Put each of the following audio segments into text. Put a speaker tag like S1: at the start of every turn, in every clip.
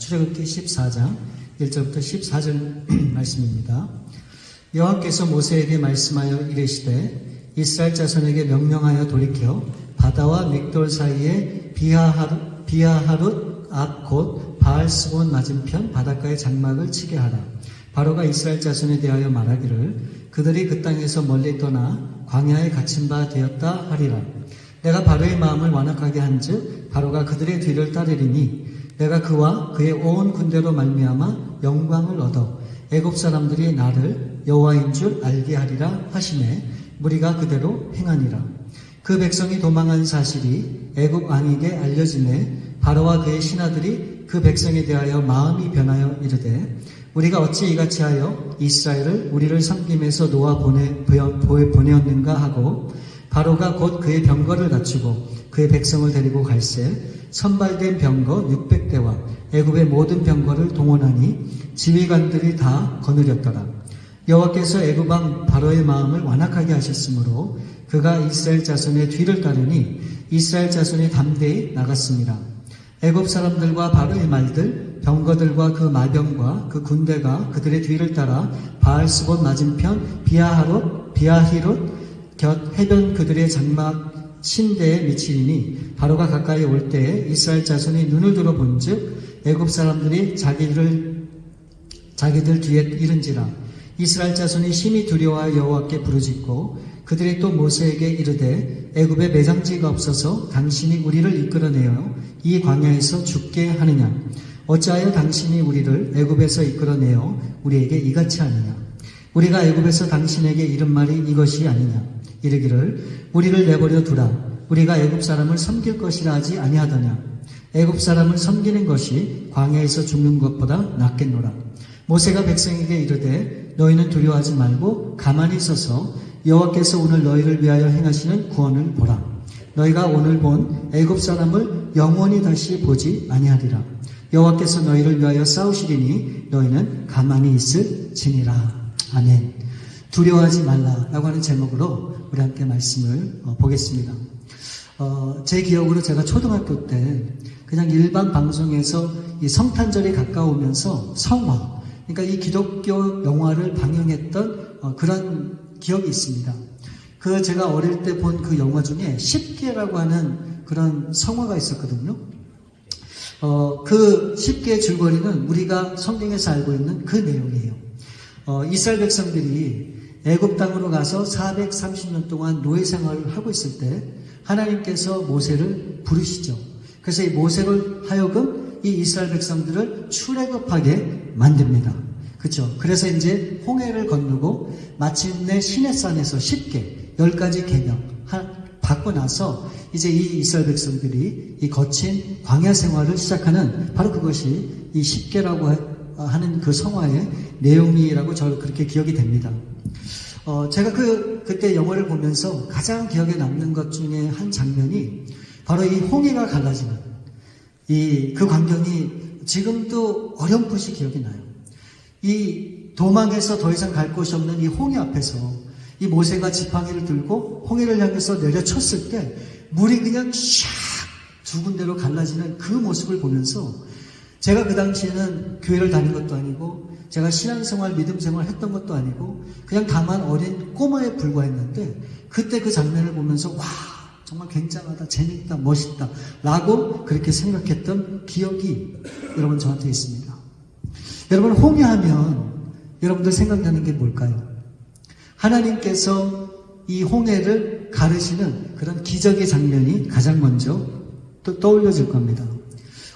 S1: 출애굽기 14장 1절부터 14절 말씀입니다. 여호와께서 모세에게 말씀하여 이르시되 이스라엘 자손에게 명령하여 돌이켜 바다와 믹돌 사이에 비하하룻 앞 곧 바알스본 맞은편 바닷가에 장막을 치게 하라. 바로가 이스라엘 자손에 대하여 말하기를 그들이 그 땅에서 멀리 떠나 광야에 갇힌 바 되었다 하리라. 내가 바로의 마음을 완악하게 한즉 바로가 그들의 뒤를 따르리니 내가 그와 그의 온 군대로 말미암아 영광을 얻어 애굽 사람들이 나를 여호와인 줄 알게 하리라 하시매 무리가 그대로 행하니라. 그 백성이 도망한 사실이 애굽 왕에게 알려지매 바로와 그의 신하들이 그 백성에 대하여 마음이 변하여 이르되 우리가 어찌 이같이 하여 이스라엘을 우리를 섬김에서 놓아 보내었는가 하고 바로가 곧 그의 병거를 갖추고 그의 백성을 데리고 갈새 선발된 병거 600대와 애굽의 모든 병거를 동원하니 지휘관들이 다 거느렸더라. 여호와께서 애굽 왕 바로의 마음을 완악하게 하셨으므로 그가 이스라엘 자손의 뒤를 따르니 이스라엘 자손이 담대히 나갔습니다. 애굽 사람들과 바로의 말들 병거들과 그 마병과 그 군대가 그들의 뒤를 따라 바알스본 맞은편 비하히롯 곁 해변 그들의 장막 신대에 미치리니 바로가 가까이 올 때에 이스라엘 자손이 눈을 들어 본즉 애굽 사람들이 자기들 뒤에 이른지라. 이스라엘 자손이 심히 두려워하여 여호와께 부르짖고 그들이 또 모세에게 이르되 애굽에 매장지가 없어서 당신이 우리를 이끌어내어 이 광야에서 죽게 하느냐. 어찌하여 당신이 우리를 애굽에서 이끌어내어 우리에게 이같이 하느냐. 우리가 애굽에서 당신에게 이른 말이 이것이 아니냐. 이르기를 우리를 내버려 두라. 우리가 애굽 사람을 섬길 것이라 하지 아니하더냐. 애굽 사람을 섬기는 것이 광야에서 죽는 것보다 낫겠노라. 모세가 백성에게 이르되 너희는 두려워하지 말고 가만히 서서 여호와께서 오늘 너희를 위하여 행하시는 구원을 보라. 너희가 오늘 본 애굽 사람을 영원히 다시 보지 아니하리라. 여호와께서 너희를 위하여 싸우시리니 너희는 가만히 있을지니라. 아멘. 두려워하지 말라라고 하는 제목으로 우리 함께 말씀을 보겠습니다. 제 기억으로 제가 초등학교 때 그냥 일반 방송에서 이 성탄절이 가까우면서 성화, 그러니까 이 기독교 영화를 방영했던 그런 기억이 있습니다. 제가 어릴 때 본 그 영화 중에 10계라고 하는 그런 성화가 있었거든요. 그 10계의 줄거리는 우리가 성경에서 알고 있는 그 내용이에요. 이스라엘 백성들이 애굽 땅으로 가서 430년 동안 노예 생활을 하고 있을 때 하나님께서 모세를 부르시죠. 그래서 이 모세를 하여금 이 이스라엘 백성들을 출애굽하게 만듭니다. 그렇죠? 그래서 이제 홍해를 건너고 마침내 시내산에서 10개, 10가지 계명 받고 나서 이제 이 이스라엘 백성들이 이 거친 광야 생활을 시작하는 바로 그것이 이 10계라고 하는 그 성화의 내용이라고 저는 그렇게 기억이 됩니다. 제가 그때 영화를 보면서 가장 기억에 남는 것 중에 한 장면이 바로 이 홍해가 갈라지는 그 광경이 지금도 어렴풋이 기억이 나요. 이 도망해서 더 이상 갈 곳이 없는 이 홍해 앞에서 이 모세가 지팡이를 들고 홍해를 향해서 내려쳤을 때 물이 그냥 샥 두 군데로 갈라지는 그 모습을 보면서 제가 그 당시에는 교회를 다닌 것도 아니고 제가 신앙생활, 믿음생활 했던 것도 아니고 그냥 다만 어린 꼬마에 불과했는데 그때 그 장면을 보면서 와 정말 굉장하다, 재밌다, 멋있다 라고 그렇게 생각했던 기억이 여러분 저한테 있습니다. 여러분 홍해하면 여러분들 생각나는 게 뭘까요? 하나님께서 이 홍해를 가르시는 그런 기적의 장면이 가장 먼저 또 떠올려질 겁니다.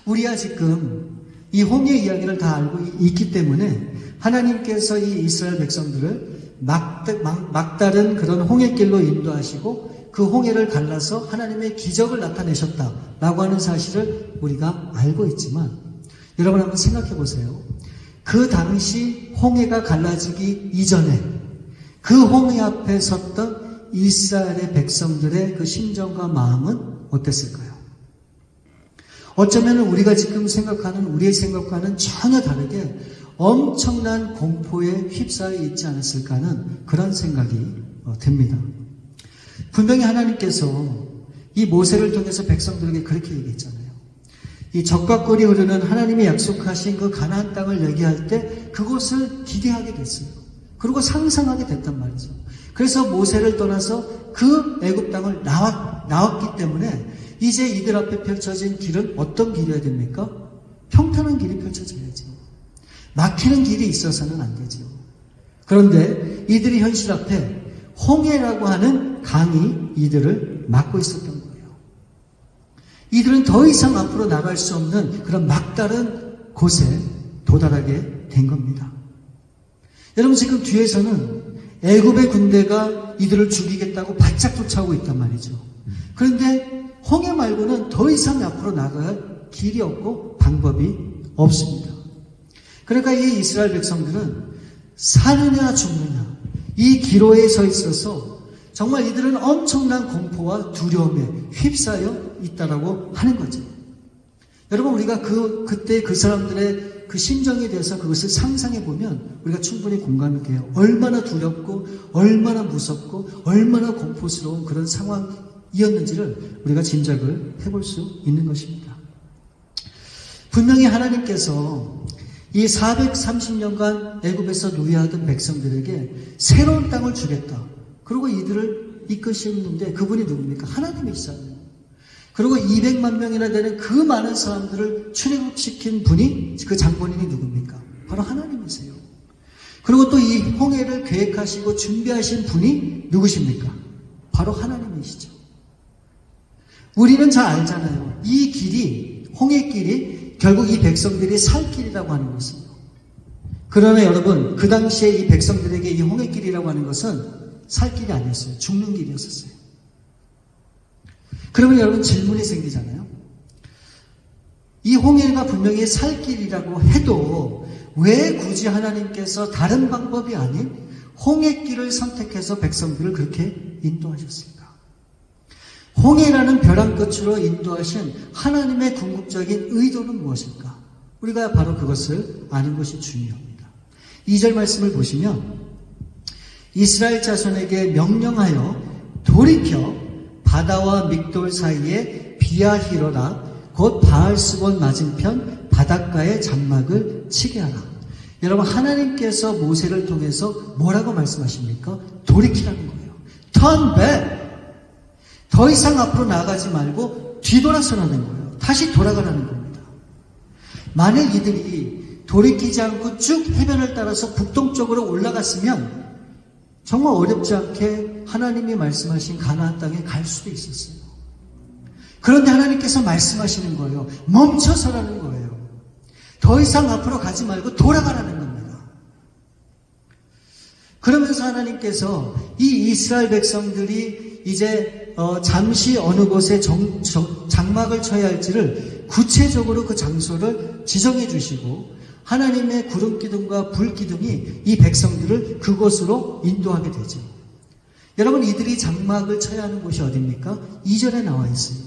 S1: 우리야 지금 이 홍해 이야기를 다 알고 있기 때문에 하나님께서 이 이스라엘 백성들을 막다른 그런 홍해길로 인도하시고 그 홍해를 갈라서 하나님의 기적을 나타내셨다라고 하는 사실을 우리가 알고 있지만 여러분 한번 생각해 보세요. 그 당시 홍해가 갈라지기 이전에 그 홍해 앞에 섰던 이스라엘의 백성들의 그 심정과 마음은 어땠을까요? 어쩌면 우리가 지금 생각하는 우리의 생각과는 전혀 다르게 엄청난 공포에 휩싸여 있지 않았을까 하는 그런 생각이 듭니다. 분명히 하나님께서 이 모세를 통해서 백성들에게 그렇게 얘기했잖아요. 이 적과 꿀이 흐르는 하나님이 약속하신 그 가나안 땅을 얘기할 때 그것을 기대하게 됐어요. 그리고 상상하게 됐단 말이죠. 그래서 모세를 떠나서 그 애굽 땅을 나왔기 때문에 이제 이들 앞에 펼쳐진 길은 어떤 길이어야 됩니까? 평탄한 길이 펼쳐져야죠. 막히는 길이 있어서는 안 되죠. 그런데 이들이 현실 앞에 홍해라고 하는 강이 이들을 막고 있었던 거예요. 이들은 더 이상 앞으로 나갈 수 없는 그런 막다른 곳에 도달하게 된 겁니다. 여러분, 지금 뒤에서는 애굽의 군대가 이들을 죽이겠다고 바짝 쫓아오고 있단 말이죠. 그런데 홍해 말고는 더 이상 앞으로 나갈 길이 없고 방법이 없습니다. 그러니까 이 이스라엘 백성들은 사느냐 죽느냐 이 기로에 서 있어서 정말 이들은 엄청난 공포와 두려움에 휩싸여 있다라고 하는 거죠. 여러분, 우리가 그때 그 사람들의 그 심정에 대해서 그것을 상상해 보면 우리가 충분히 공감이 돼요. 얼마나 두렵고 얼마나 무섭고 얼마나 공포스러운 그런 상황이었는지를 우리가 짐작을 해볼 수 있는 것입니다. 분명히 하나님께서 이 430년간 애굽에서 노예하던 백성들에게 새로운 땅을 주겠다. 그리고 이들을 이끄시는데 그분이 누굽니까? 하나님이시잖아요. 그리고 200만 명이나 되는 그 많은 사람들을 출애굽시킨 분이, 그 장본인이 누굽니까? 바로 하나님이세요. 그리고 또 이 홍해를 계획하시고 준비하신 분이 누구십니까? 바로 하나님이시죠. 우리는 잘 알잖아요. 이 길이, 홍해길이 결국 이 백성들이 살 길이라고 하는 것이에요. 그러나 여러분, 그 당시에 이 백성들에게 이 홍해길이라고 하는 것은 살 길이 아니었어요. 죽는 길이었었어요. 그러면 여러분, 질문이 생기잖아요. 이 홍해가 분명히 살 길이라고 해도 왜 굳이 하나님께서 다른 방법이 아닌 홍해길을 선택해서 백성들을 그렇게 인도하셨을까? 홍해라는 벼랑 끝으로 인도하신 하나님의 궁극적인 의도는 무엇일까? 우리가 바로 그것을 아는 것이 중요합니다. 2절 말씀을 보시면 이스라엘 자손에게 명령하여 돌이켜 바다와 믹돌 사이에 비아히로라 곧 바알스본 맞은편 바닷가에 장막을 치게 하라. 여러분, 하나님께서 모세를 통해서 뭐라고 말씀하십니까? 돌이키라는 거예요. Turn back. 더 이상 앞으로 나가지 말고 뒤돌아서라는 거예요. 다시 돌아가라는 겁니다. 만일 이들이 돌이키지 않고 쭉 해변을 따라서 북동쪽으로 올라갔으면 정말 어렵지 않게 하나님이 말씀하신 가나안 땅에 갈 수도 있었어요. 그런데 하나님께서 말씀하시는 거예요. 멈춰서라는 거예요. 더 이상 앞으로 가지 말고 돌아가라는 겁니다. 그러면서 하나님께서 이 이스라엘 백성들이 이제 잠시 어느 곳에 장막을 쳐야 할지를 구체적으로 그 장소를 지정해 주시고 하나님의 구름 기둥과 불 기둥이 이 백성들을 그곳으로 인도하게 되죠. 여러분, 이들이 장막을 쳐야 하는 곳이 어디입니까? 2절에 나와 있어요.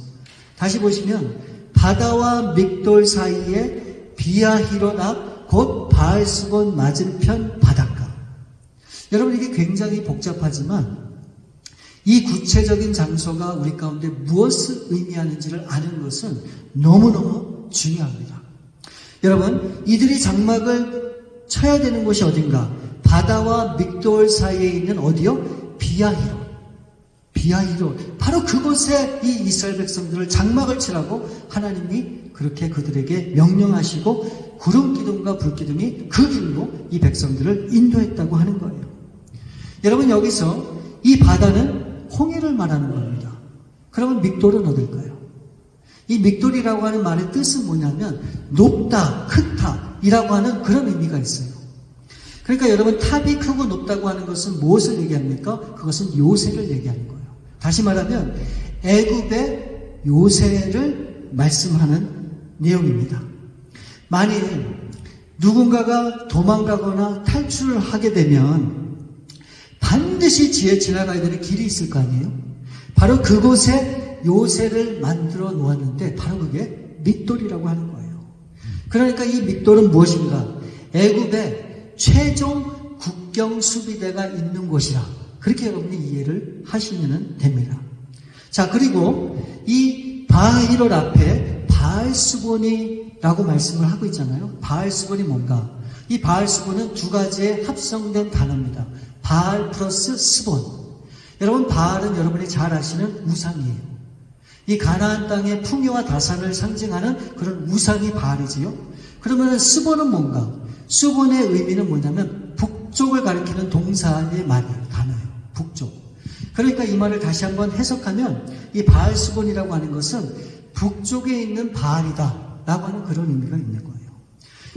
S1: 다시 보시면 바다와 믹돌 사이에 비아히로나 곧 바알스본 맞은편 바닷가. 여러분, 이게 굉장히 복잡하지만 이 구체적인 장소가 우리 가운데 무엇을 의미하는지를 아는 것은 너무너무 중요합니다. 여러분, 이들이 장막을 쳐야 되는 곳이 어딘가? 바다와 믹돌 사이에 있는 어디요? 비아히로. 비아히로. 바로 그곳에 이 이스라엘 백성들을 장막을 치라고 하나님이 그렇게 그들에게 명령하시고 구름 기둥과 불 기둥이 그 길로 이 백성들을 인도했다고 하는 거예요. 여러분, 여기서 이 바다는 홍해를 말하는 겁니다. 그러면 믹돌은 어딜까요? 이 믹돌이라고 하는 말의 뜻은 뭐냐면 높다, 크다 이라고 하는 그런 의미가 있어요. 그러니까 여러분, 탑이 크고 높다고 하는 것은 무엇을 얘기합니까? 그것은 요새를 얘기하는 거예요. 다시 말하면 애굽의 요새를 말씀하는 내용입니다. 만일 누군가가 도망가거나 탈출을 하게 되면 반드시 지나가야 되는 길이 있을 거 아니에요? 바로 그곳에 요새를 만들어 놓았는데 바로 그게 믹돌이라고 하는 거예요. 그러니까 이 믹돌은 무엇인가? 애굽의 최종 국경 수비대가 있는 곳이라, 그렇게 여러분이 이해를 하시면 됩니다. 자, 그리고 이 바히롯 앞에 바알스본이라고 말씀을 하고 있잖아요. 바알스본이 뭔가? 이 바알스본은 두 가지의 합성된 단어입니다. 바알 플러스 스본. 여러분, 바알은 여러분이 잘 아시는 우상이에요. 이 가나안 땅의 풍요와 다산을 상징하는 그런 우상이 바알이지요. 그러면 스본은 뭔가? 스본의 의미는 뭐냐면 북쪽을 가리키는 동사의 말이에요. 단어예요. 북쪽. 그러니까 이 말을 다시 한번 해석하면 이 바알스본이라고 하는 것은 북쪽에 있는 바알이다 라고 하는 그런 의미가 있는 거예요.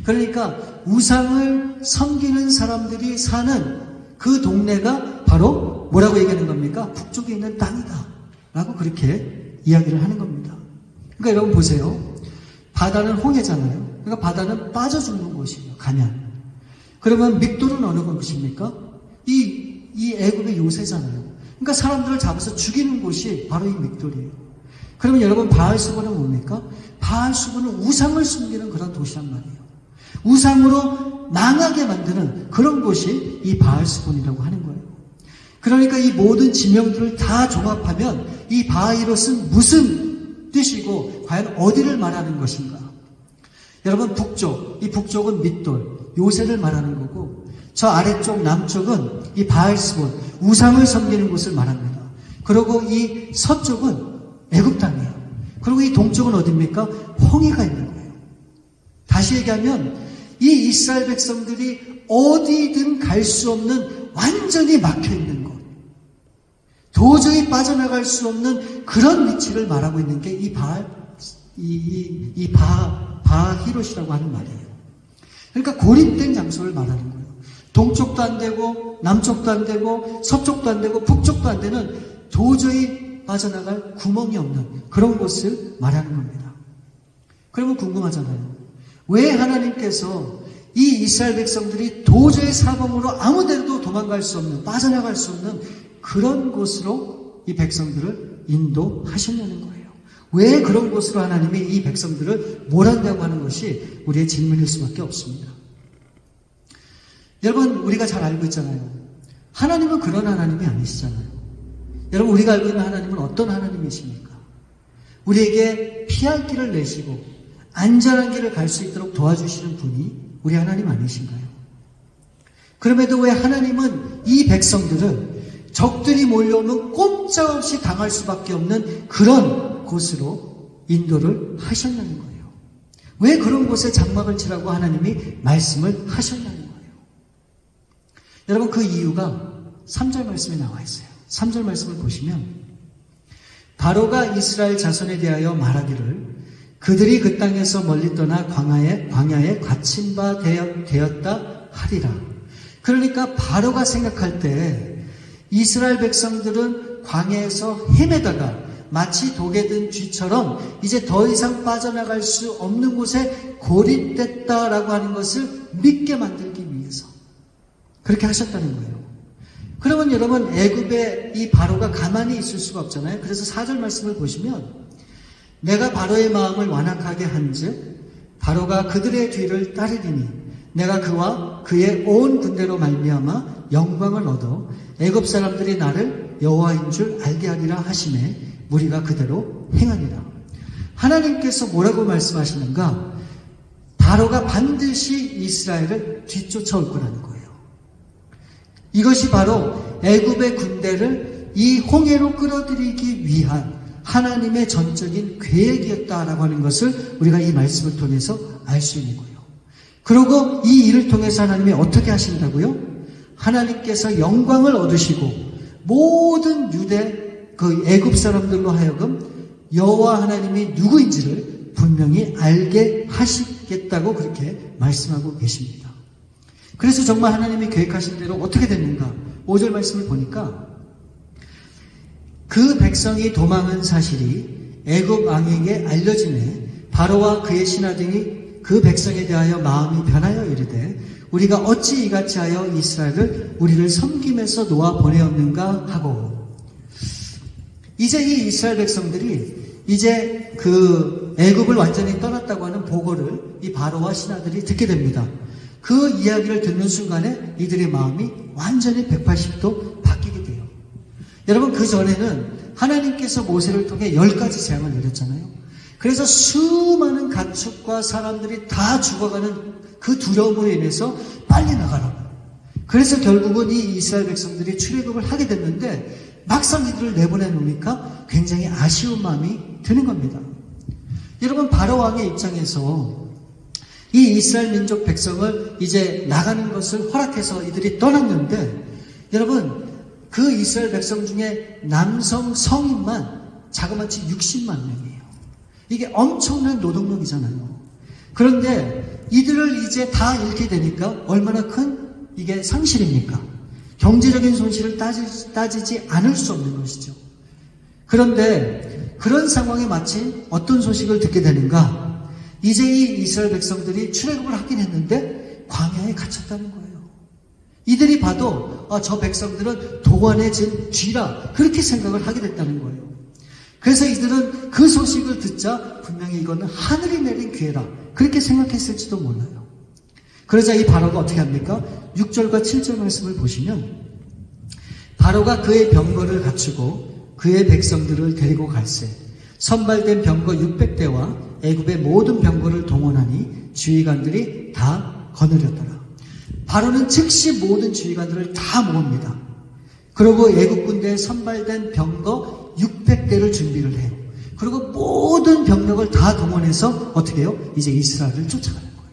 S1: 그러니까 우상을 섬기는 사람들이 사는 그 동네가 바로 뭐라고 얘기하는 겁니까? 북쪽에 있는 땅이다 라고 그렇게 이야기를 하는 겁니다. 그러니까 여러분 보세요. 바다는 홍해잖아요. 그러니까 바다는 빠져 죽는 곳이에요. 가면. 그러면 믹돌은 어느 곳입니까? 이 애굽의 요새잖아요. 그러니까 사람들을 잡아서 죽이는 곳이 바로 이 믹돌이에요. 그러면 여러분 바알스본은 뭡니까? 바알스본은 우상을 숨기는 그런 도시란 말이에요. 우상으로 망하게 만드는 그런 곳이 이 바알스본이라고 하는 거예요. 그러니까 이 모든 지명들을 다 종합하면 이 바이롯은 무슨 뜻이고 과연 어디를 말하는 것인가? 여러분 북쪽, 이 북쪽은 믹돌, 요새를 말하는 거고 저 아래쪽 남쪽은 이 바알스본, 우상을 섬기는 곳을 말합니다. 그리고 이 서쪽은 애굽 땅이에요. 그리고 이 동쪽은 어디입니까? 홍해가 있는 거예요. 다시 얘기하면 이 이스라엘 백성들이 어디든 갈 수 없는 완전히 막혀 있는 곳, 도저히 빠져나갈 수 없는 그런 위치를 말하고 있는 게 이 바히롯이라고 하는 말이에요. 그러니까 고립된 장소를 말하는 거예요. 동쪽도 안 되고 남쪽도 안 되고 서쪽도 안 되고 북쪽도 안 되는 도저히 빠져나갈 구멍이 없는 그런 곳을 말하는 겁니다. 그러면 궁금하잖아요. 왜 하나님께서 이 이스라엘 백성들이 도저히 사방으로 아무데도 도망갈 수 없는, 빠져나갈 수 없는 그런 곳으로 이 백성들을 인도하셨냐는 거예요. 왜 그런 곳으로 하나님이 이 백성들을 몰았냐고 하는 것이 우리의 질문일 수밖에 없습니다. 여러분, 우리가 잘 알고 있잖아요. 하나님은 그런 하나님이 아니시잖아요. 여러분, 우리가 알고 있는 하나님은 어떤 하나님이십니까? 우리에게 피할 길을 내시고 안전한 길을 갈 수 있도록 도와주시는 분이 우리 하나님 아니신가요? 그럼에도 왜 하나님은 이 백성들을 적들이 몰려오면 꼼짝없이 당할 수밖에 없는 그런 곳으로 인도를 하셨냐는 거예요. 왜 그런 곳에 장막을 치라고 하나님이 말씀을 하셨냐는 거예요. 여러분, 그 이유가 3절 말씀에 나와 있어요. 3절 말씀을 보시면 바로가 이스라엘 자손에 대하여 말하기를 그들이 그 땅에서 멀리 떠나 광야에 갇힌 바 되었다 하리라. 그러니까 바로가 생각할 때 이스라엘 백성들은 광야에서 헤매다가 마치 독에 든 쥐처럼 이제 더 이상 빠져나갈 수 없는 곳에 고립됐다라고 하는 것을 믿게 만들기 위해서 그렇게 하셨다는 거예요. 그러면 여러분, 애굽의 이 바로가 가만히 있을 수가 없잖아요. 그래서 4절 말씀을 보시면 내가 바로의 마음을 완악하게 한즉 바로가 그들의 뒤를 따르리니 내가 그와 그의 온 군대로 말미암아 영광을 얻어 애굽 사람들이 나를 여호와인 줄 알게 하리라 하시매 무리가 그대로 행하니라. 하나님께서 뭐라고 말씀하시는가? 바로가 반드시 이스라엘을 뒤쫓아올 거라는 거예요. 이것이 바로 애굽의 군대를 이 홍해로 끌어들이기 위한 하나님의 전적인 계획이었다라고 하는 것을 우리가 이 말씀을 통해서 알 수 있는 거예요. 그리고 이 일을 통해서 하나님이 어떻게 하신다고요? 하나님께서 영광을 얻으시고 모든 유대 그 애굽 사람들로 하여금 여호와 하나님이 누구인지를 분명히 알게 하시겠다고 그렇게 말씀하고 계십니다. 그래서 정말 하나님이 계획하신 대로 어떻게 됐는가? 5절 말씀을 보니까 그 백성이 도망한 사실이 애굽 왕에게 알려지매 바로와 그의 신하들이 그 백성에 대하여 마음이 변하여 이르되 우리가 어찌 이같이 하여 이스라엘을 우리를 섬김에서 놓아 보내었는가 하고, 이제 이 이스라엘 백성들이 이제 그 애굽을 완전히 떠났다고 하는 보고를 이 바로와 신하들이 듣게 됩니다. 그 이야기를 듣는 순간에 이들의 마음이 완전히 180도 바뀌게 돼요. 여러분, 그 전에는 하나님께서 모세를 통해 10가지 재앙을 내렸잖아요. 그래서 수많은 가축과 사람들이 다 죽어가는 그 두려움으로 인해서 빨리 나가라고. 그래서 결국은 이 이스라엘 백성들이 출애굽을 하게 됐는데 막상 이들을 내보내 놓으니까 굉장히 아쉬운 마음이 드는 겁니다. 여러분, 바로 왕의 입장에서 이 이스라엘 민족 백성을 이제 나가는 것을 허락해서 이들이 떠났는데, 여러분, 그 이스라엘 백성 중에 남성 성인만 자그마치 60만 명이에요. 이게 엄청난 노동력이잖아요. 그런데 이들을 이제 다 잃게 되니까 얼마나 큰 이게 상실입니까? 경제적인 손실을 따지지 않을 수 없는 것이죠. 그런데 그런 상황에 마침 어떤 소식을 듣게 되는가? 이제 이 이스라엘 백성들이 출애굽을 하긴 했는데 광야에 갇혔다는 거예요. 이들이 봐도 저 백성들은 도관에 진 쥐라, 그렇게 생각을 하게 됐다는 거예요. 그래서 이들은 그 소식을 듣자 분명히 이거는 하늘이 내린 기회라, 그렇게 생각했을지도 몰라요. 그러자 이 바로가 어떻게 합니까? 6절과 7절 말씀을 보시면, 바로가 그의 병거를 갖추고 그의 백성들을 데리고 갈새 선발된 병거 600대와 애굽의 모든 병거를 동원하니 지휘관들이 다 거느렸더라. 바로는 즉시 모든 지휘관들을 다 모읍니다. 그리고 애굽 군대에 선발된 병거 600대를 준비를 해요. 그리고 모든 병력을 다 동원해서 어떻게 해요? 이제 이스라엘을 쫓아가는 거예요.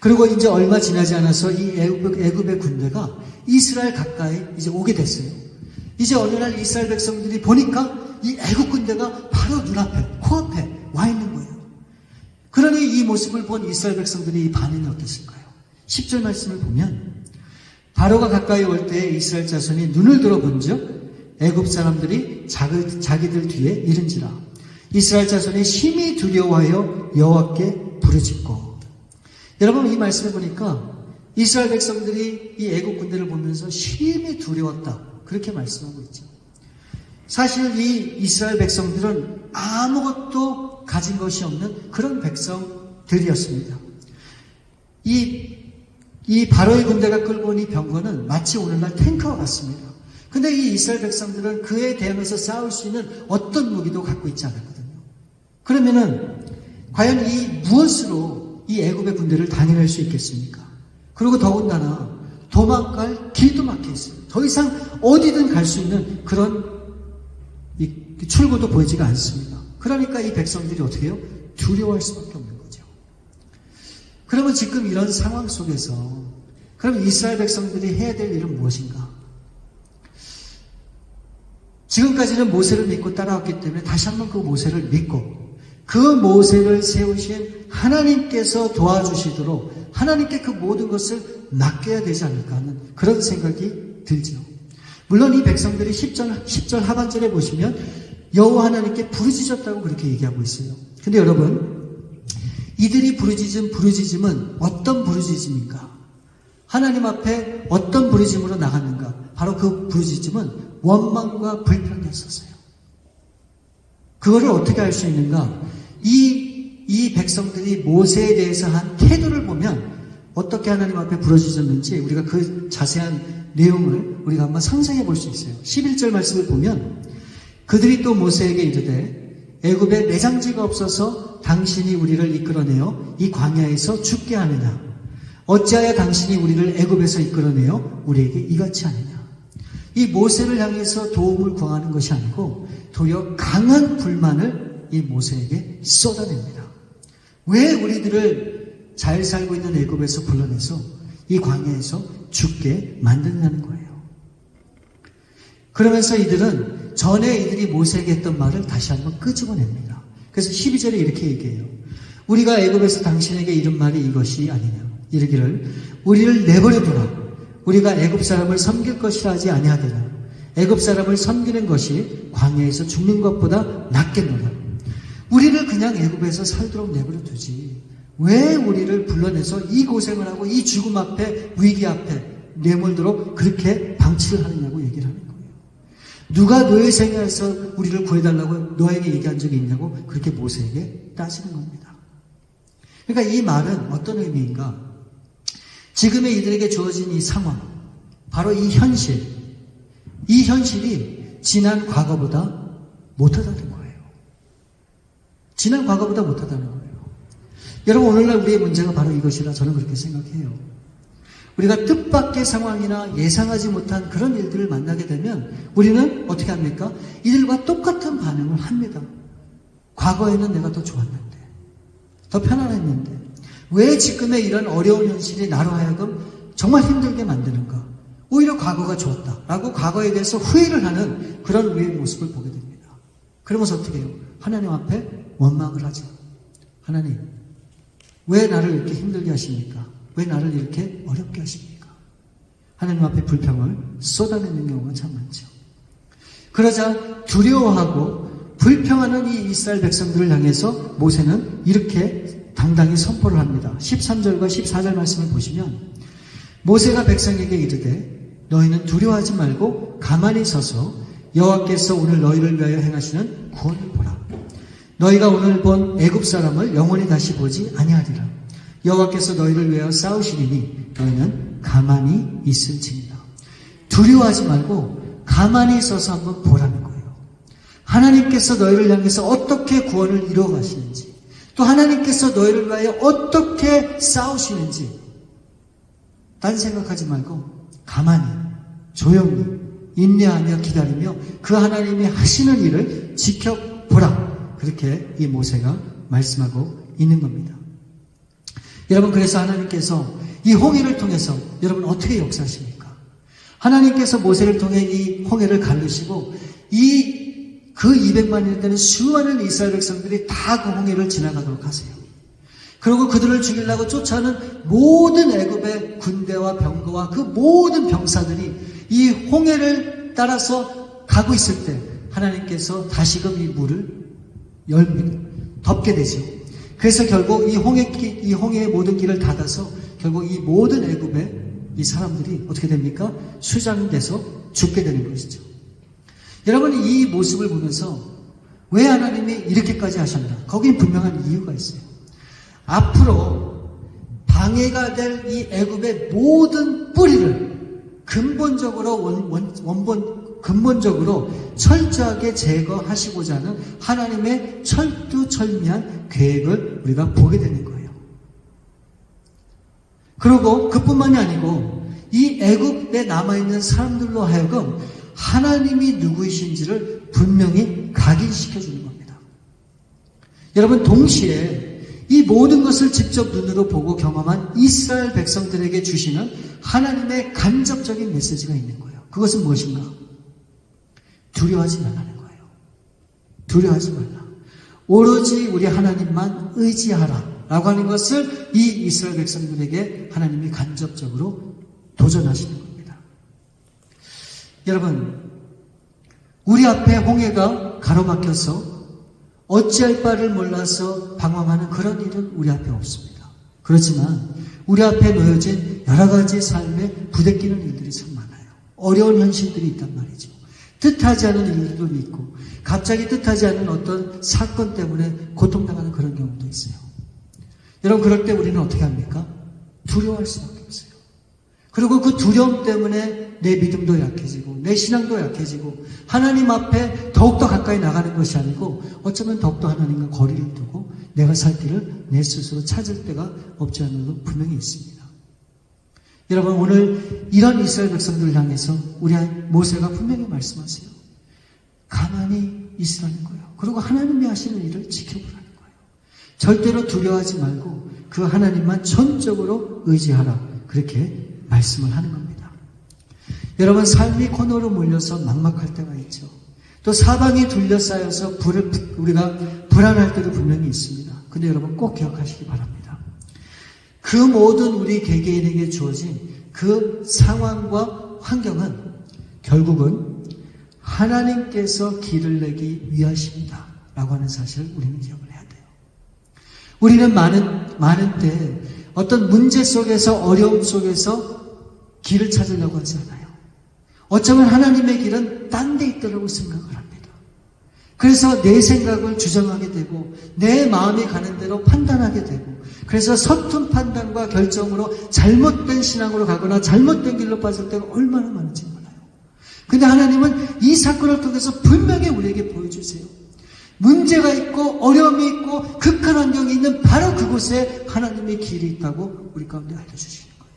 S1: 그리고 이제 얼마 지나지 않아서 이 애굽의 군대가 이스라엘 가까이 이제 오게 됐어요. 이제 어느 날 이스라엘 백성들이 보니까 이 애굽 군대가 바로 눈앞에, 코앞에 와 있는 거예요. 그러니 이 모습을 본 이스라엘 백성들이 이 반응이 어땠을까요? 10절 말씀을 보면, 바로가 가까이 올 때 이스라엘 자손이 눈을 들어본즉 애굽 사람들이 자기들 뒤에 이른지라. 이스라엘 자손이 심히 두려워하여 여호와께 부르짖고. 여러분, 이 말씀을 보니까 이스라엘 백성들이 이 애굽 군대를 보면서 심히 두려웠다, 그렇게 말씀하고 있죠. 사실 이 이스라엘 백성들은 아무것도 가진 것이 없는 그런 백성들이었습니다. 이 바로의 군대가 끌고 온 이 병거는 마치 오늘날 탱크와 같습니다. 근데 이 이스라엘 백성들은 그에 대항해서 싸울 수 있는 어떤 무기도 갖고 있지 않았거든요. 그러면은 과연 이 무엇으로 이 애굽의 군대를 단련할 수 있겠습니까? 그리고 더군다나 도망갈 길도 막혀 있어요. 더 이상 어디든 갈 수 있는 그런 출구도 보이지가 않습니다. 그러니까 이 백성들이 어떻게 해요? 두려워할 수밖에 없는 거죠. 그러면 지금 이런 상황 속에서 그럼 이스라엘 백성들이 해야 될 일은 무엇인가? 지금까지는 모세를 믿고 따라왔기 때문에 다시 한번 그 모세를 믿고 그 모세를 세우신 하나님께서 도와주시도록 하나님께 그 모든 것을 맡겨야 되지 않을까 하는 그런 생각이 들죠. 물론 이 백성들이 10절 하반절에 보시면 여호와 하나님께 부르짖었다고 그렇게 얘기하고 있어요. 근데 여러분, 이들이 부르짖음은 어떤 부르짖음인가? 하나님 앞에 어떤 부르짖음으로 나갔는가? 바로 그 부르짖음은 원망과 불평이었었어요. 그거를 어떻게 알 수 있는가? 이 백성들이 모세에 대해서 한 태도를 보면 어떻게 하나님 앞에 부르짖었는지 우리가 그 자세한 내용을 우리가 한번 상상해 볼 수 있어요. 11절 말씀을 보면, 그들이 또 모세에게 이르되 애굽에 매장지가 없어서 당신이 우리를 이끌어내어 이 광야에서 죽게 하느냐? 어찌하여 당신이 우리를 애굽에서 이끌어내어 우리에게 이같이 하느냐? 이 모세를 향해서 도움을 구하는 것이 아니고 도리어 강한 불만을 이 모세에게 쏟아냅니다. 왜 우리들을 잘 살고 있는 애굽에서 불러내서 이 광야에서 죽게 만드냐는 거예요. 그러면서 이들은 전에 이들이 모세에게 했던 말을 다시 한번 끄집어냅니다. 그래서 12절에 이렇게 얘기해요. 우리가 애굽에서 당신에게 이른 말이 이것이 아니냐? 이르기를 우리를 내버려두라. 우리가 애굽 사람을 섬길 것이라 하지 아니하되냐? 애굽 사람을 섬기는 것이 광야에서 죽는 것보다 낫겠노라. 우리를 그냥 애굽에서 살도록 내버려두지 왜 우리를 불러내서 이 고생을 하고 이 죽음 앞에, 위기 앞에 내몰도록 그렇게 방치를 하느냐고 얘기를 하는 거예요. 누가 너의 생애에서 우리를 구해달라고 너에게 얘기한 적이 있냐고 그렇게 모세에게 따지는 겁니다. 그러니까 이 말은 어떤 의미인가? 지금의 이들에게 주어진 이 상황, 바로 이 현실, 이 현실이 지난 과거보다 못하다는 거예요. 지난 과거보다 못하다는 거예요. 여러분, 오늘날 우리의 문제가 바로 이것이라 저는 그렇게 생각해요. 우리가 뜻밖의 상황이나 예상하지 못한 그런 일들을 만나게 되면 우리는 어떻게 합니까? 이들과 똑같은 반응을 합니다. 과거에는 내가 더 좋았는데, 더 편안했는데, 왜 지금의 이런 어려운 현실이 나로 하여금 정말 힘들게 만드는가? 오히려 과거가 좋았다라고 과거에 대해서 후회를 하는 그런 우리의 모습을 보게 됩니다. 그러면서 어떻게 해요? 하나님 앞에 원망을 하죠. 하나님, 왜 나를 이렇게 힘들게 하십니까? 왜 나를 이렇게 어렵게 하십니까? 하나님 앞에 불평을 쏟아내는 경우가 참 많죠. 그러자 두려워하고 불평하는 이 이스라엘 백성들을 향해서 모세는 이렇게 당당히 선포를 합니다. 13절과 14절 말씀을 보시면 모세가 백성에게 이르되 너희는 두려워하지 말고 가만히 서서 여호와께서 오늘 너희를 위하여 행하시는 구원을 보라. 너희가 오늘 본 애굽 사람을 영원히 다시 보지 아니하리라. 여호와께서 너희를 위하여 싸우시리니 너희는 가만히 있을지니라. 두려워하지 말고 가만히 서서 한번 보라는 거예요. 하나님께서 너희를 향해서 어떻게 구원을 이루어 가시는지, 또 하나님께서 너희를 위하여 어떻게 싸우시는지 딴 생각하지 말고 가만히 조용히 인내하며 기다리며 그 하나님이 하시는 일을 지켜보라. 그렇게 이 모세가 말씀하고 있는 겁니다. 여러분, 그래서 하나님께서 이 홍해를 통해서 여러분 어떻게 역사하십니까? 하나님께서 모세를 통해 이 홍해를 가르시고 그 200만이 되는 수많은 이스라엘 백성들이 다 그 홍해를 지나가도록 하세요. 그리고 그들을 죽이려고 쫓아오는 모든 애굽의 군대와 병거와 그 모든 병사들이 이 홍해를 따라서 가고 있을 때 하나님께서 다시금 이 물을 덮게 되죠. 그래서 결국 이 홍해의 모든 길을 닫아서 결국 이 모든 애굽의 이 사람들이 어떻게 됩니까? 수장돼서 죽게 되는 것이죠. 여러분, 이 모습을 보면서 왜 하나님이 이렇게까지 하셨나? 거기에 분명한 이유가 있어요. 앞으로 방해가 될 이 애굽의 모든 뿌리를 근본적으로 철저하게 제거하시고자 하는 하나님의 철두철미한 계획을 우리가 보게 되는 거예요. 그리고 그뿐만이 아니고 이 애굽에 남아있는 사람들로 하여금 하나님이 누구이신지를 분명히 각인시켜주는 겁니다. 여러분, 동시에 이 모든 것을 직접 눈으로 보고 경험한 이스라엘 백성들에게 주시는 하나님의 간접적인 메시지가 있는 거예요. 그것은 무엇인가? 두려워하지 말라는 거예요. 두려워하지 말라. 오로지 우리 하나님만 의지하라 라고 하는 것을 이 이스라엘 백성들에게 하나님이 간접적으로 도전하시는 겁니다. 여러분, 우리 앞에 홍해가 가로막혀서 어찌할 바를 몰라서 방황하는 그런 일은 우리 앞에 없습니다. 그렇지만 우리 앞에 놓여진 여러 가지 삶에 부대끼는 일들이 참 많아요. 어려운 현실들이 있단 말이죠. 뜻하지 않은 일들도 있고 갑자기 뜻하지 않은 어떤 사건 때문에 고통당하는 그런 경우도 있어요. 여러분, 그럴 때 우리는 어떻게 합니까? 두려워할 수밖에 없어요. 그리고 그 두려움 때문에 내 믿음도 약해지고 내 신앙도 약해지고 하나님 앞에 더욱더 가까이 나가는 것이 아니고 어쩌면 더욱더 하나님과 거리를 두고 내가 살 길을 내 스스로 찾을 때가 없지 않은 것 분명히 있습니다. 여러분, 오늘 이런 이스라엘 백성들을 향해서 우리 모세가 분명히 말씀하세요. 가만히 있으라는 거예요. 그리고 하나님이 하시는 일을 지켜보라는 거예요. 절대로 두려워하지 말고 그 하나님만 전적으로 의지하라. 그렇게 말씀을 하는 겁니다. 여러분, 삶이 코너로 몰려서 막막할 때가 있죠. 또 사방이 둘러싸여서 우리가 불안할 때도 분명히 있습니다. 근데 여러분, 꼭 기억하시기 바랍니다. 그 모든 우리 개개인에게 주어진 그 상황과 환경은 결국은 하나님께서 길을 내기 위하십니다 라고 하는 사실을 우리는 기억을 해야 돼요. 우리는 많은 때 어떤 문제 속에서, 어려움 속에서 길을 찾으려고 하지 않아요. 어쩌면 하나님의 길은 딴 데 있다고 생각을 합니다. 그래서 내 생각을 주장하게 되고 내 마음이 가는 대로 판단하게 되고 그래서 서툰 판단과 결정으로 잘못된 신앙으로 가거나 잘못된 길로 빠질 때가 얼마나 많은지 몰라요. 근데 하나님은 이 사건을 통해서 분명히 우리에게 보여주세요. 문제가 있고 어려움이 있고 극한 환경이 있는 바로 그곳에 하나님의 길이 있다고 우리 가운데 알려주시는 거예요.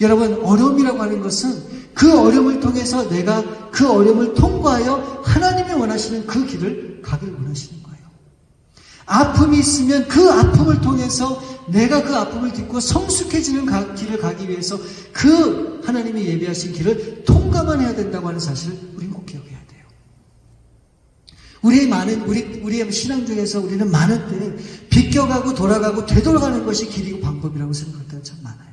S1: 여러분, 어려움이라고 하는 것은 그 어려움을 통해서 내가 그 어려움을 통과하여 하나님이 원하시는 그 길을 가기를 원하시는 거예요. 아픔이 있으면 그 아픔을 통해서 내가 그 아픔을 딛고 성숙해지는 길을 가기 위해서 그 하나님이 예비하신 길을 통과만 해야 된다고 하는 사실을 우리는 꼭 기억해야 돼요. 우리의 신앙 중에서 우리는 많은 때 비껴가고 돌아가고 되돌아가는 것이 길이고 방법이라고 생각할 때가 참 많아요.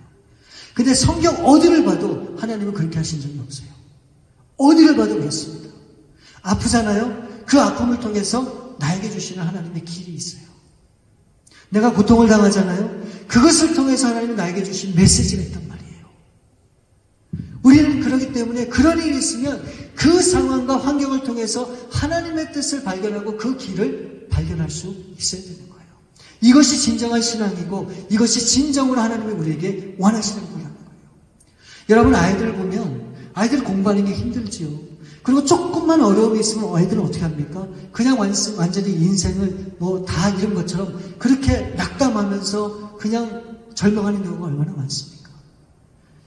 S1: 근데 성경 어디를 봐도 하나님은 그렇게 하신 적이 없어요. 어디를 봐도 그렇습니다. 아프잖아요? 그 아픔을 통해서 나에게 주시는 하나님의 길이 있어요. 내가 고통을 당하잖아요? 그것을 통해서 하나님이 나에게 주신 메시지가 있단 말이에요. 우리는 그렇기 때문에 그런 일이 있으면 그 상황과 환경을 통해서 하나님의 뜻을 발견하고 그 길을 발견할 수 있어야 되는 거예요. 이것이 진정한 신앙이고 이것이 진정으로 하나님이 우리에게 원하시는 거라는 거예요. 여러분, 아이들 보면 아이들 공부하는 게 힘들지요. 그리고 조금만 어려움이 있으면 아이들은 어떻게 합니까? 그냥 완전히 인생을 다 잃은 것처럼 그렇게 낙담하면서 그냥 절망하는 경우가 얼마나 많습니까?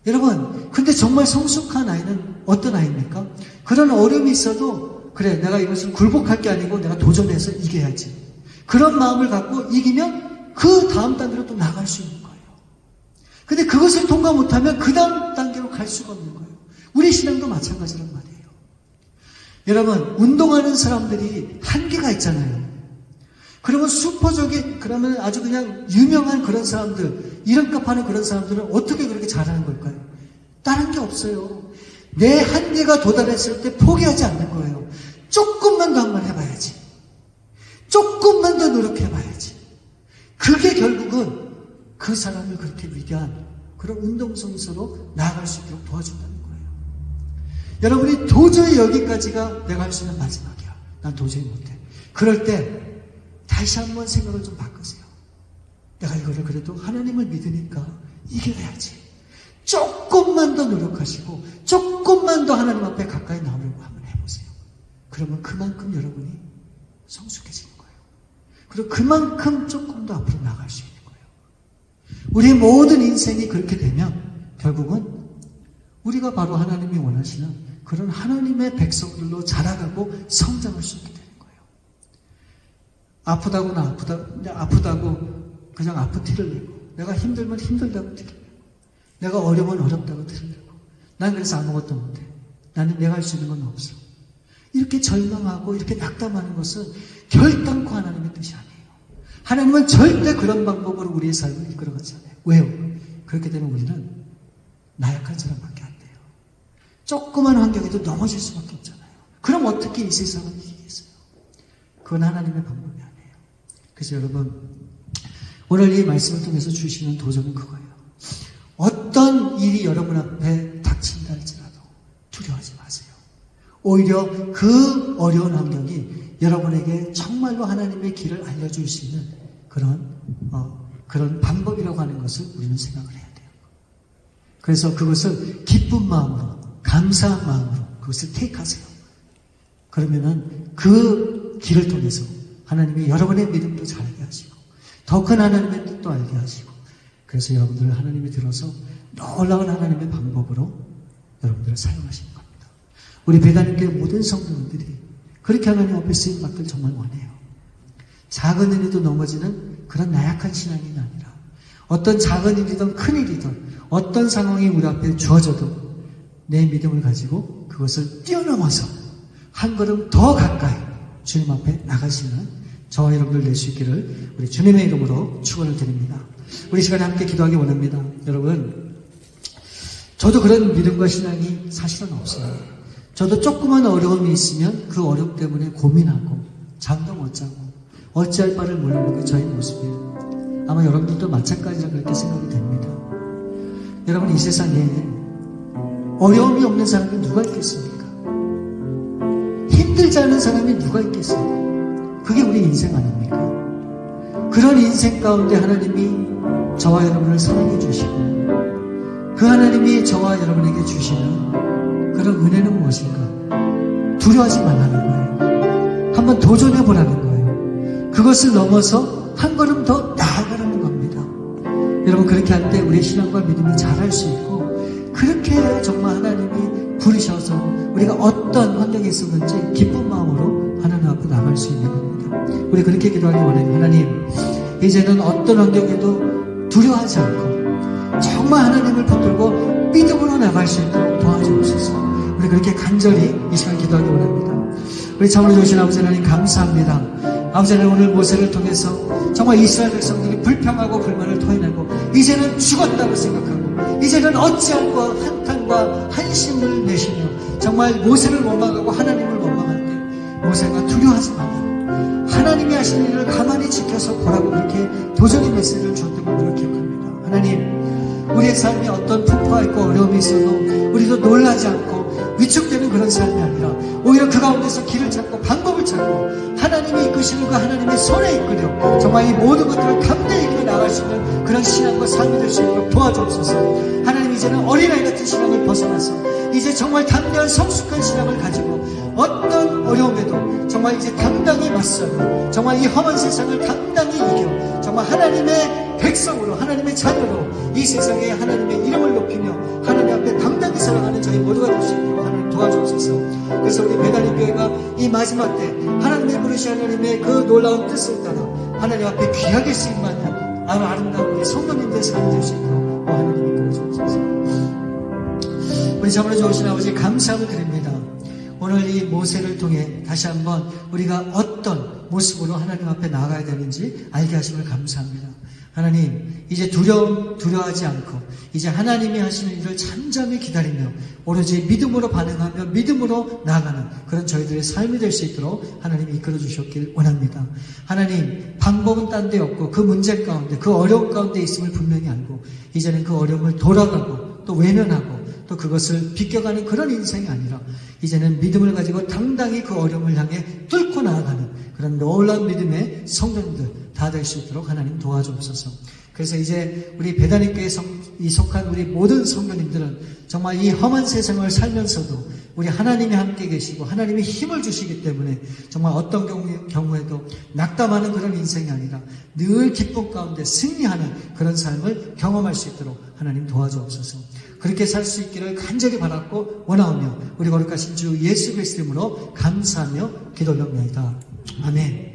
S1: 여러분, 근데 정말 성숙한 아이는 어떤 아이입니까? 그런 어려움이 있어도 그래, 내가 이것을 굴복할 게 아니고 내가 도전해서 이겨야지. 그런 마음을 갖고 이기면 그 다음 단계로 또 나갈 수 있는 거예요. 근데 그것을 통과 못하면 그 다음 단계로 갈 수가 없는 거예요. 우리 신앙도 마찬가지란 말이에요. 여러분, 운동하는 사람들이 한계가 있잖아요. 그러면 그러면 아주 그냥 유명한 그런 사람들, 이름값 하는 그런 사람들은 어떻게 그렇게 잘하는 걸까요? 다른 게 없어요. 내 한계가 도달했을 때 포기하지 않는 거예요. 조금만 더 한번 해봐야지. 조금만 더 노력해봐야지. 그게 결국은 그 사람을 그렇게 위대한 그런 운동선수로 나아갈 수 있도록 도와준다는 거예요. 여러분이 도저히 여기까지가 내가 할 수 있는 마지막이야. 난 도저히 못해. 그럴 때 다시 한번 생각을 좀 바꾸세요. 내가 이거를 그래도 하나님을 믿으니까 이겨야지. 조금만 더 노력하시고 조금만 더 하나님 앞에 가까이 나오려고 한번 해보세요. 그러면 그만큼 여러분이 성숙해지는 거예요. 그리고 그만큼 조금 더 앞으로 나갈 수 있는 거예요. 우리의 모든 인생이 그렇게 되면 결국은 우리가 바로 하나님이 원하시는 그런 하나님의 백성들로 자라가고 성장할 수 있게 되는 거예요. 아프다고 그냥 아픈 티를 내고, 내가 힘들면 힘들다고 티를 내고, 내가 어려우면 어렵다고 티를 내고, 난 그래서 아무것도 못해. 나는 내가 할 수 있는 건 없어. 이렇게 절망하고 이렇게 낙담하는 것은 결단코 하나님의 뜻이 아니에요. 하나님은 절대 그런 방법으로 우리의 삶을 이끌어가지 않아요. 왜요? 그렇게 되면 우리는 나약한 사람밖에 안 돼요. 조그만 환경에도 넘어질 수밖에 없잖아요. 그럼 어떻게 이 세상을 이기겠어요? 그건 하나님의 방법이 아니에요. 그래서 여러분, 오늘 이 말씀을 통해서 주시는 도전은 그거예요. 어떤 일이 여러분 앞에 닥친다 할지라도 두려워하지 마세요. 오히려 그 어려운 환경이 여러분에게 정말로 하나님의 길을 알려줄 수 있는 그런 방법이라고 하는 것을 우리는 생각을 해야 돼요. 그래서 그것을 기쁜 마음으로, 감사한 마음으로 그것을 택하세요. 그러면은 그 길을 통해서 하나님이 여러분의 믿음도 잘게 하시고 더 큰 하나님의 뜻도 알게 하시고, 그래서 여러분들을 하나님이 들어서 놀라운 하나님의 방법으로 여러분들을 사용하시는 겁니다. 우리 배단님께 모든 성도들이 그렇게 하나님 앞에 쓰임 받길 정말 원해요. 작은 일에도 넘어지는 그런 나약한 신앙이 아니라 어떤 작은 일이든 큰 일이든 어떤 상황이 우리 앞에 주어져도 내 믿음을 가지고 그것을 뛰어넘어서 한 걸음 더 가까이 주님 앞에 나가시는 저와 여러분들 될 수 있기를 우리 주님의 이름으로 축원을 드립니다. 우리 시간에 함께 기도하기 원합니다. 여러분, 저도 그런 믿음과 신앙이 사실은 없어요. 저도 조그만 어려움이 있으면 그 어려움 때문에 고민하고 잠도 못 자고 어찌할 바를 모르는 게 저희 모습이에요. 아마 여러분들도 마찬가지라 그렇게 생각이 됩니다. 여러분, 이 세상에 어려움이 없는 사람이 누가 있겠습니까? 힘들지 않은 사람이 누가 있겠습니까? 그게 우리 인생 아닙니까? 그런 인생 가운데 하나님이 저와 여러분을 사랑해 주시고 그 하나님이 저와 여러분에게 주시는 그런 은혜는 무엇인가? 두려워하지 말라는 거예요. 한번 도전해 보라는 거예요. 그것을 넘어서 한 걸음 더 나아가라는 겁니다. 여러분, 그렇게 할 때 우리의 신앙과 믿음이 자랄 수 있고, 그렇게 해야 정말 하나님이 부르셔서 우리가 어떤 환경에 있었는지 기쁜 마음으로 하나님 앞에 나갈 수 있는 겁니다. 우리 그렇게 기도하기 원해요. 하나님, 이제는 어떤 환경에도 두려워하지 않고 정말 하나님을 붙들고 믿음으로 나갈 수 있도록 도와주옵소서. 우리 그렇게 간절히 이 시간 기도하기 원합니다. 우리 참으로 좋으신 아버지 하나님, 감사합니다. 아버지 하나님, 오늘 모세를 통해서 정말 이스라엘 백성들이 불평하고 불만을 토해내고 이제는 죽었다고 생각하고 이제는 어찌할까 한탄과 한심을 내시며 정말 모세를 원망하고 하나님을 원망할 때 모세가 두려워하지 말고 하나님이 하신 일을 가만히 지켜서 보라고 그렇게 도전의 메시지를 줬던 걸 우리가 기억합니다. 하나님, 우리의 삶이 어떤 풍파가 있고 어려움이 있어도 우리도 놀라지 않고 위축되는 그런 삶이 아니라 오히려 그 가운데서 길을 찾고 방법을 찾고 하나님이 이끄시는 그 하나님의 손에 이끌려 정말 이 모든 것들을 담대히 이끌어 나갈 수 있는 그런 신앙과 삶이 될 수 있도록 도와주옵소서. 하나님, 이제는 어린아이 같은 신앙을 벗어나서 이제 정말 담대한 성숙한 신앙을 가지고 어떤 어려움에도 정말 이제 당당히 맞서고 정말 이 험한 세상을 당당히 이겨 정말 하나님의 백성으로 하나님의 자녀로 이 세상에 하나님의 이름을 높이며 하나님 앞에 당당히 살아가는 저희 모두가 될 수 있도록 하나님 도와주옵소서. 그래서 우리 배단임 교회가 이 마지막 때 하나님의 부르신 하나님의 그 놀라운 뜻을 따라 하나님 앞에 귀하게 쓰임받는 아름다운 우리 성도님들의 삶이 될 수 있도록 하나님 이끌어 주옵소서. 우리 참으로 좋으신 아버지, 감사함을 드립니다. 오늘 이 모세를 통해 다시 한번 우리가 어떤 모습으로 하나님 앞에 나아가야 되는지 알게 하심을 감사합니다. 하나님, 이제 두려워하지 않고 이제 하나님이 하시는 일을 잠잠히 기다리며 오로지 믿음으로 반응하며 믿음으로 나아가는 그런 저희들의 삶이 될 수 있도록 하나님이 이끌어 주셨길 원합니다. 하나님, 방법은 딴 데 없고 그 문제 가운데 그 어려움 가운데 있음을 분명히 알고 이제는 그 어려움을 돌아가고 또 외면하고 또 그것을 비껴가는 그런 인생이 아니라 이제는 믿음을 가지고 당당히 그 어려움을 향해 뚫고 나아가는 그런 놀라운 믿음의 성도님들 다 될 수 있도록 하나님 도와주옵소서. 그래서 이제 우리 배단임교회에 속한 우리 모든 성도님들은 정말 이 험한 세상을 살면서도 우리 하나님이 함께 계시고 하나님이 힘을 주시기 때문에 정말 어떤 경우에도 낙담하는 그런 인생이 아니라 늘 기쁨 가운데 승리하는 그런 삶을 경험할 수 있도록 하나님 도와주옵소서. 그렇게 살 수 있기를 간절히 바랐고 원하오며 우리 거룩하신 주 예수 그리스도 이름으로 감사하며 기도드립니다. 아멘.